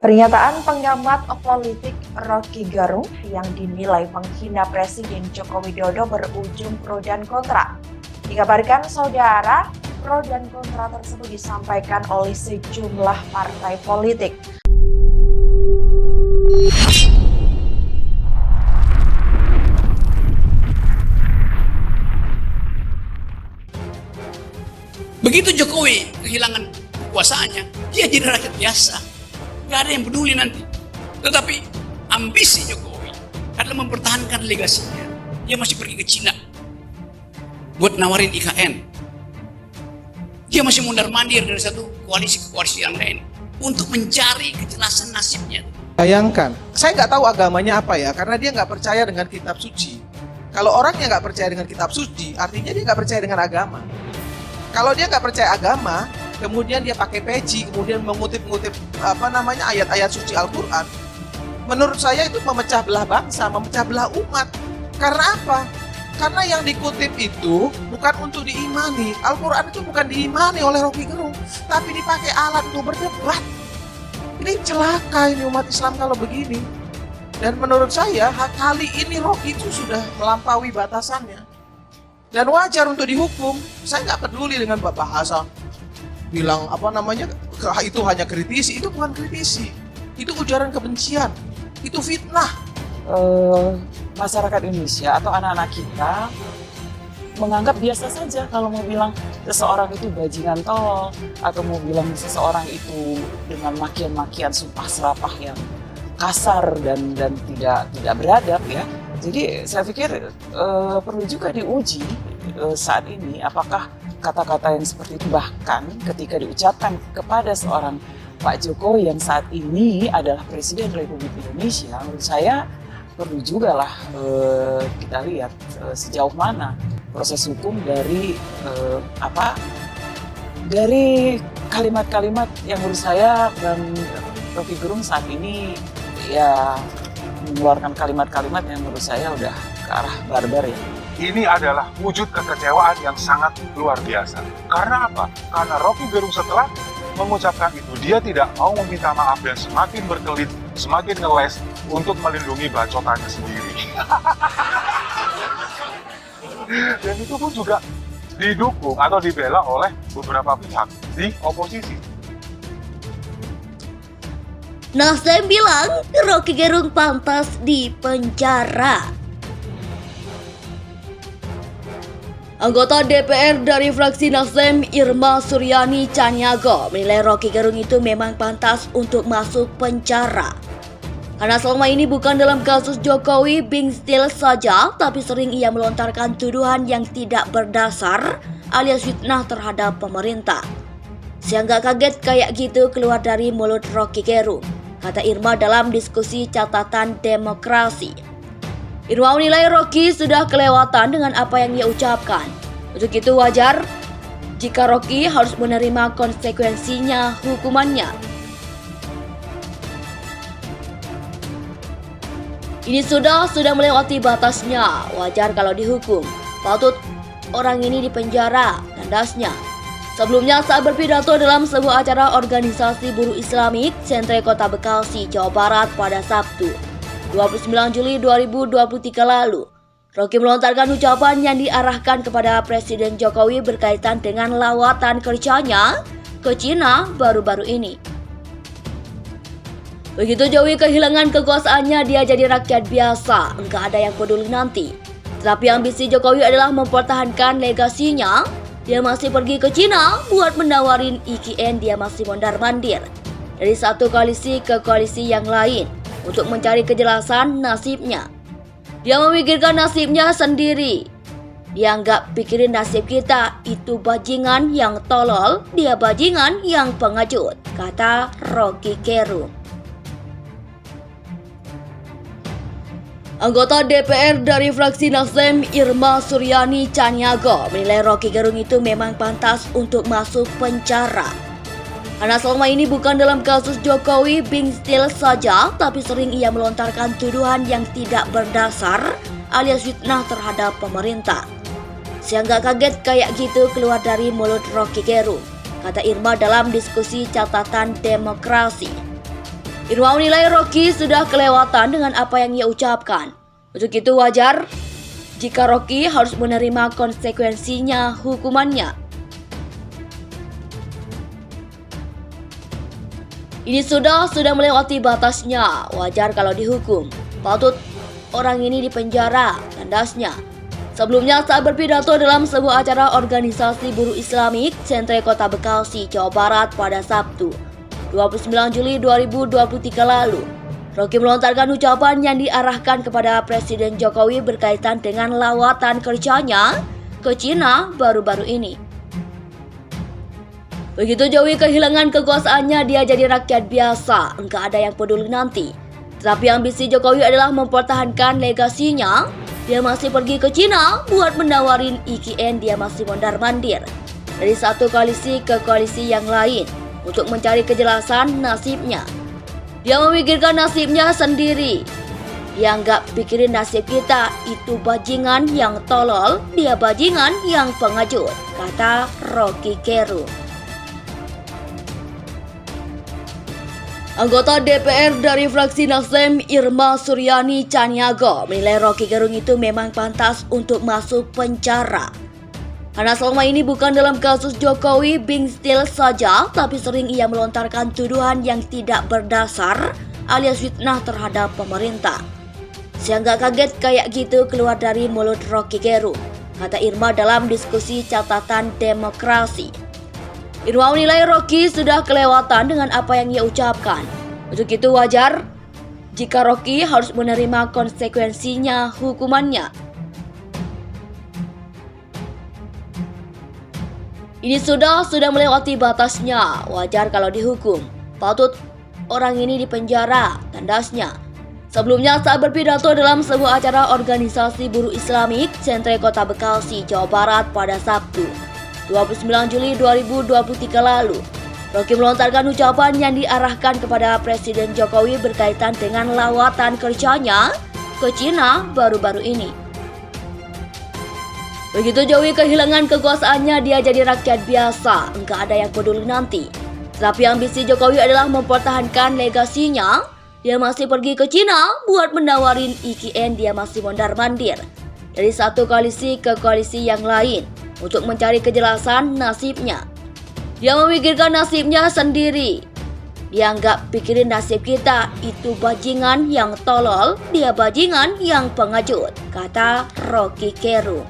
Pernyataan pengamat politik Rocky Gerung yang dinilai menghina Presiden Joko Widodo berujung pro dan kontra. Dikabarkan saudara, pro dan kontra tersebut disampaikan oleh sejumlah partai politik. Begitu Jokowi kehilangan kekuasaannya, dia jadi rakyat biasa. Gak ada yang peduli nanti. Tetapi ambisi Jokowi adalah mempertahankan legasinya. Dia masih pergi ke Cina buat nawarin IKN. Dia masih mundar-mandir dari satu koalisi ke koalisi yang lain untuk mencari kejelasan nasibnya. Bayangkan, saya nggak tahu agamanya apa ya, karena dia nggak percaya dengan kitab suci. Kalau orang yang nggak percaya dengan kitab suci, artinya dia nggak percaya dengan agama. Kalau dia nggak percaya agama, kemudian dia pakai peci, kemudian mengutip-ngutip ayat-ayat suci Al-Quran, menurut saya itu memecah belah bangsa, memecah belah umat. Karena apa? Karena yang dikutip itu bukan untuk diimani. Al-Quran itu bukan diimani oleh Rocky Gerung, tapi dipakai alat untuk berdebat. Ini celaka ini umat Islam kalau begini. Dan menurut saya kali ini Rocky itu sudah melampaui batasannya. Dan wajar untuk dihukum. Saya nggak peduli dengan bahasa bilang itu hanya kritisi. Itu bukan kritisi, itu ujaran kebencian, itu fitnah. Masyarakat Indonesia atau anak-anak kita menganggap biasa saja kalau mau bilang seseorang itu bajingan tolol, atau mau bilang seseorang itu dengan makian-makian sumpah serapah yang kasar dan tidak beradab ya. Jadi saya pikir perlu juga diuji saat ini apakah kata-kata yang seperti itu bahkan ketika diucapkan kepada seorang Pak Jokowi yang saat ini adalah Presiden Republik Indonesia, menurut saya perlu juga lah kita lihat sejauh mana proses hukum dari dari kalimat-kalimat yang menurut saya dan Rocky Gerung saat ini ya mengeluarkan kalimat-kalimat yang menurut saya udah ke arah barbar ya. Ini adalah wujud kekecewaan yang sangat luar biasa. Karena apa? Karena Rocky Gerung setelah mengucapkan itu, dia tidak mau meminta maaf dan semakin berkelit, semakin ngeles untuk melindungi bacotannya sendiri. Dan itu pun juga didukung atau dibela oleh beberapa pihak di oposisi. Nasdem bilang Rocky Gerung pantas dipenjara. Anggota DPR dari fraksi Nasdem Irma Suryani Caniago menilai Rocky Gerung itu memang pantas untuk masuk penjara. Karena selama ini bukan dalam kasus Jokowi being still saja, tapi sering ia melontarkan tuduhan yang tidak berdasar alias fitnah terhadap pemerintah. Saya nggak kaget kayak gitu keluar dari mulut Rocky Gerung, kata Irma dalam diskusi catatan demokrasi. Irma menilai Rocky sudah kelewatan dengan apa yang ia ucapkan. Untuk itu wajar jika Rocky harus menerima konsekuensinya hukumannya. Ini sudah melewati batasnya, wajar kalau dihukum. Patut orang ini dipenjara, tandasnya. Sebelumnya saat berpidato dalam sebuah acara organisasi buruh Islamik Sentre Kota Bekasi, Jawa Barat pada Sabtu 29 Juli 2023 lalu, Rocky melontarkan ucapan yang diarahkan kepada Presiden Jokowi berkaitan dengan lawatan kerjanya ke Cina baru-baru ini. Begitu Jokowi kehilangan kekuasaannya, dia jadi rakyat biasa, enggak ada yang peduli nanti. Tetapi ambisi Jokowi adalah mempertahankan legasinya. Dia masih pergi ke Cina buat menawarin IKN, dia masih mondar-mandir dari satu koalisi ke koalisi yang lain untuk mencari kejelasan nasibnya. Dia memikirkan nasibnya sendiri. Dia nggak pikirin nasib kita, itu bajingan yang tolol, dia bajingan yang pengecut, kata Rocky Gerung. Anggota DPR dari fraksi Nasdem Irma Suryani Caniago menilai Rocky Gerung itu memang pantas untuk masuk penjara. Karena selama ini bukan dalam kasus Jokowi being still saja, tapi sering ia melontarkan tuduhan yang tidak berdasar alias fitnah terhadap pemerintah. Saya nggak kaget kayak gitu keluar dari mulut Rocky Gerung, kata Irma dalam diskusi catatan demokrasi. Irma menilai Rocky sudah kelewatan dengan apa yang ia ucapkan. Untuk itu wajar jika Rocky harus menerima konsekuensinya hukumannya. Ini sudah melewati batasnya, wajar kalau dihukum. Patut orang ini dipenjara, tandasnya. Sebelumnya saat berpidato dalam sebuah acara organisasi buruh Islamik Sentre Kota Bekasi, Jawa Barat pada Sabtu, 29 Juli 2023 lalu, Rocky melontarkan ucapan yang diarahkan kepada Presiden Jokowi berkaitan dengan lawatan kerjanya ke Cina baru-baru ini. Begitu Jokowi kehilangan kekuasaannya, dia jadi rakyat biasa, enggak ada yang peduli nanti. Tetapi ambisi Jokowi adalah mempertahankan legasinya. Dia masih pergi ke Cina buat menawarin IKN, dia masih mondar-mandir dari satu koalisi ke koalisi yang lain untuk mencari kejelasan nasibnya. Dia memikirkan nasibnya sendiri. Dia nggak pikirin nasib kita, itu bajingan yang tolol, dia bajingan yang pengecut, kata Rocky Gerung. Anggota DPR dari fraksi Nasdem Irma Suryani Caniago menilai Rocky Gerung itu memang pantas untuk masuk penjara. Karena selama ini bukan dalam kasus Jokowi being still saja, tapi sering ia melontarkan tuduhan yang tidak berdasar alias fitnah terhadap pemerintah. Saya nggak kaget kayak gitu keluar dari mulut Rocky Gerung, kata Irma dalam diskusi catatan demokrasi. Irma menilai Rocky sudah kelewatan dengan apa yang ia ucapkan. Untuk itu wajar jika Rocky harus menerima konsekuensinya hukumannya. Ini sudah melewati batasnya, wajar kalau dihukum. Patut orang ini dipenjara, tandasnya. Sebelumnya saat berpidato dalam sebuah acara organisasi buruh Islamik Sentre Kota Bekasi, Jawa Barat pada Sabtu, 29 Juli 2023 lalu, Rocky melontarkan ucapan yang diarahkan kepada Presiden Jokowi berkaitan dengan lawatan kerjanya ke Cina baru-baru ini. Begitu Jokowi kehilangan kekuasaannya, dia jadi rakyat biasa, enggak ada yang peduli nanti. Tetapi ambisi Jokowi adalah mempertahankan legasinya. Dia masih pergi ke Cina buat menawarin IKN, dia masih mondar-mandir dari satu koalisi ke koalisi yang lain untuk mencari kejelasan nasibnya. Dia memikirkan nasibnya sendiri. Dia nggak pikirin nasib kita, itu bajingan yang tolol, dia bajingan yang pengecut, kata Rocky Gerung.